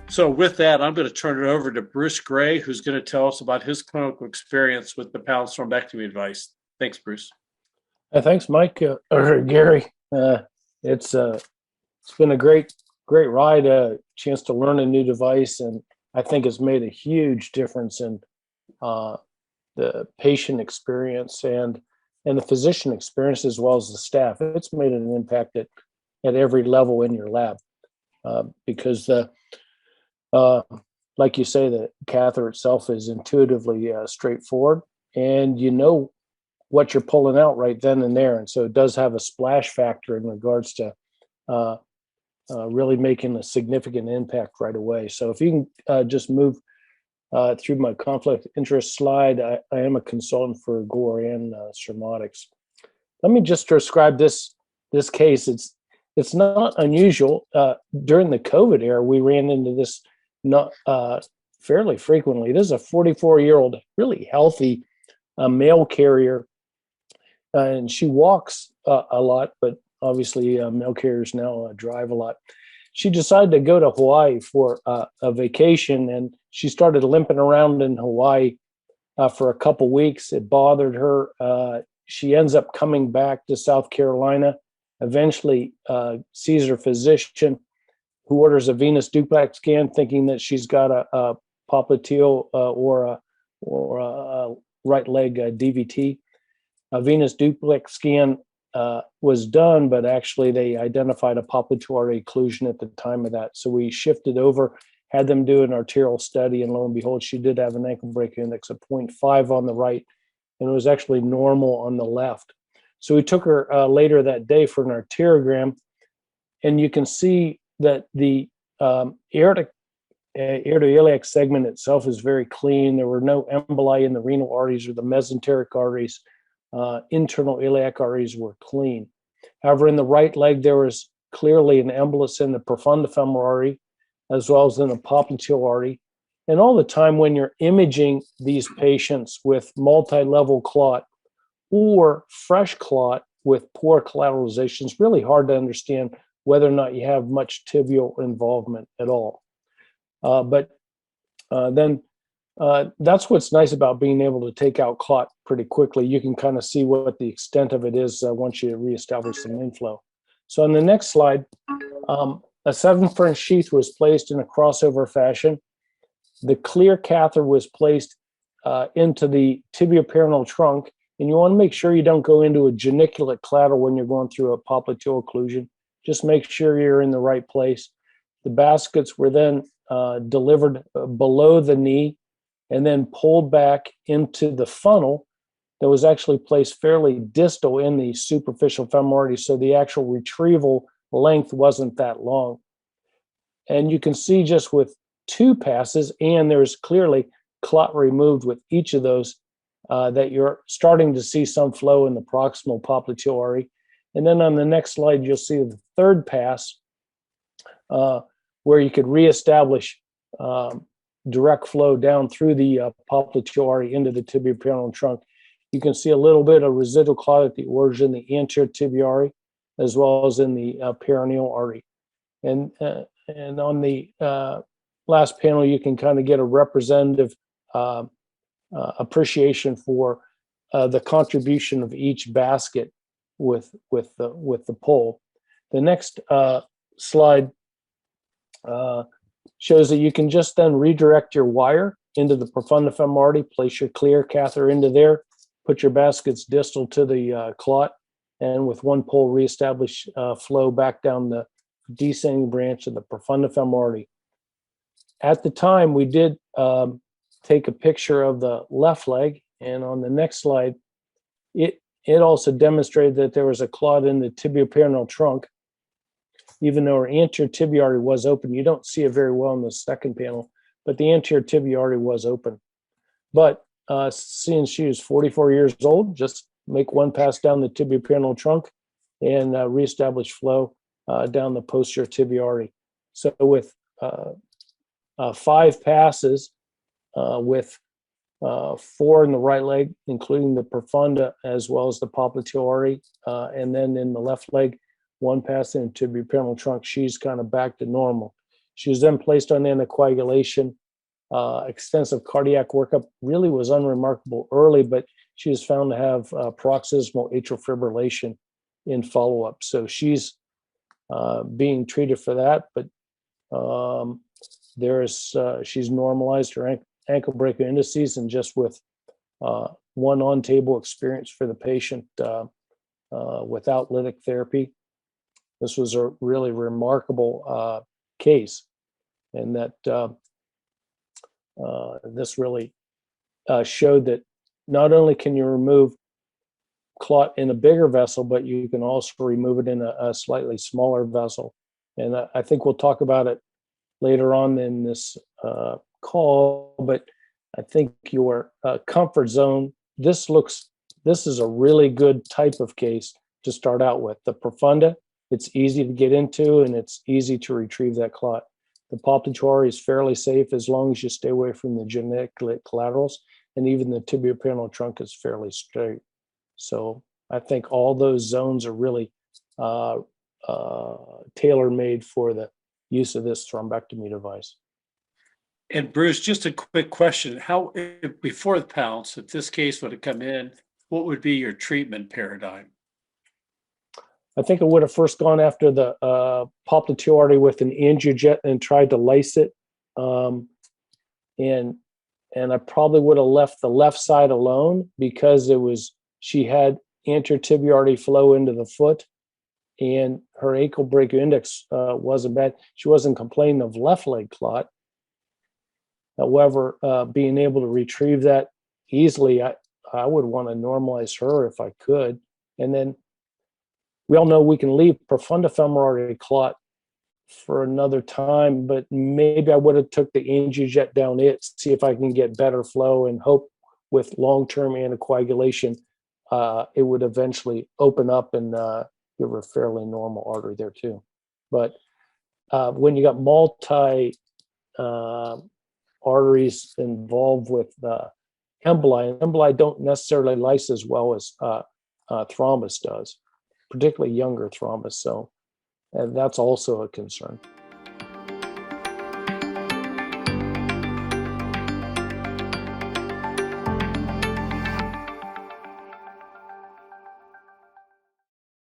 So with that, I'm going to turn it over to Bruce Gray, who's going to tell us about his clinical experience with the Pounce thrombectomy device. Thanks, Bruce. Thanks, Mike or Gary. It's been a great ride. A chance to learn a new device, and I think it's made a huge difference in the patient experience and the physician experience as well as the staff. It's made an impact at every level in your lab because like you say, the catheter itself is intuitively straightforward, and you know what you're pulling out right then and there. And so it does have a splash factor in regards to really making a significant impact right away. So if you can just move through my conflict of interest slide, I am a consultant for Gore and Surmotics. Let me just describe this case. It's not unusual. During the COVID era, we ran into this not fairly frequently. This is a 44-year-old, really healthy male carrier, and she walks a lot, but obviously male carriers now drive a lot. She decided to go to Hawaii for a vacation, and she started limping around in Hawaii for a couple weeks. It bothered her. She ends up coming back to South Carolina, eventually sees her physician, who orders a venous duplex scan, thinking that she's got a popliteal or a right leg DVT. A venous duplex scan was done, but actually they identified a popliteal occlusion at the time of that. So we shifted over, had them do an arterial study, and lo and behold, she did have an ankle break index of 0.5 on the right, and it was actually normal on the left. So we took her later that day for an arteriogram, and you can see that the aortoiliac segment itself is very clean. There were no emboli in the renal arteries or the mesenteric arteries. Internal iliac arteries were clean. However, in the right leg, there was clearly an embolus in the profunda femoral artery, as well as in the popliteal artery. And all the time when you're imaging these patients with multi-level clot or fresh clot with poor collateralization, it's really hard to understand whether or not you have much tibial involvement at all. But then that's what's nice about being able to take out clot pretty quickly. You can kind of see what the extent of it is once you reestablish some inflow. So on the next slide, a 7 French sheath was placed in a crossover fashion. The clear catheter was placed into the tibioperoneal trunk, and you want to make sure you don't go into a geniculate collateral when you're going through a popliteal occlusion. Just make sure you're in the right place. The baskets were then delivered below the knee and then pulled back into the funnel that was actually placed fairly distal in the superficial femoral artery, so the actual retrieval length wasn't that long. And you can see just with 2 passes, and there's clearly clot removed with each of those, that you're starting to see some flow in the proximal popliteal artery. And then on the next slide, you'll see the 3rd pass, where you could reestablish direct flow down through the popliteal artery into the tibioperoneal trunk. You can see a little bit of residual clot at the origin, the anterior tibial, as well as in the peroneal artery. And on the last panel, you can kind of get a representative appreciation for the contribution of each basket with the pull. The next slide shows that you can just then redirect your wire into the profunda femoral artery, place your clear catheter into there, put your baskets distal to the clot, and with one pull, reestablish flow back down the descending branch of the profunda femoral artery. At the time, we did take a picture of the left leg, and on the next slide, it also demonstrated that there was a clot in the tibioperoneal trunk. Even though her anterior tibial artery was open, you don't see it very well in the second panel, but the anterior tibial artery was open. But seeing she was 44 years old, just make one pass down the tibioperoneal trunk and reestablish flow down the posterior tibial artery. So with 5 passes, with 4 in the right leg, including the profunda as well as the popliteal artery, and then in the left leg, 1 pass in tibioperoneal trunk, she's kind of back to normal. She was then placed on anticoagulation. Extensive cardiac workup really was unremarkable early, but she was found to have paroxysmal atrial fibrillation in follow-up. So she's being treated for that, but she's normalized her ankle breaker indices, and just with one on-table experience for the patient without lytic therapy. This was a really remarkable case, and that this really showed that not only can you remove clot in a bigger vessel, but you can also remove it in a slightly smaller vessel. And I think we'll talk about it later on in this call, but I think your comfort zone, this is a really good type of case to start out with. The profunda, it's easy to get into and it's easy to retrieve that clot. The popliteal is fairly safe as long as you stay away from the geniculate collaterals, and even the tibiopenal trunk is fairly straight. So I think all those zones are really tailor-made for the use of this thrombectomy device. And Bruce, just a quick question. How, before the Pounce, if this case would have come in, what would be your treatment paradigm? I think I would have first gone after the popliteal artery with an angiojet and tried to lyse it. And I probably would have left the left side alone because she had anterior tibial artery flow into the foot, and her ankle breaker index wasn't bad. She wasn't complaining of left leg clot. However, being able to retrieve that easily, I would want to normalize her if I could. And then we all know we can leave profunda femoral artery clot for another time, but maybe I would have took the angiojet down it, see if I can get better flow, and hope with long-term anticoagulation, it would eventually open up and give her a fairly normal artery there too. But when you got multi arteries involved with emboli, and emboli don't necessarily lyse as well as thrombus does, particularly younger thrombus. So that's also a concern.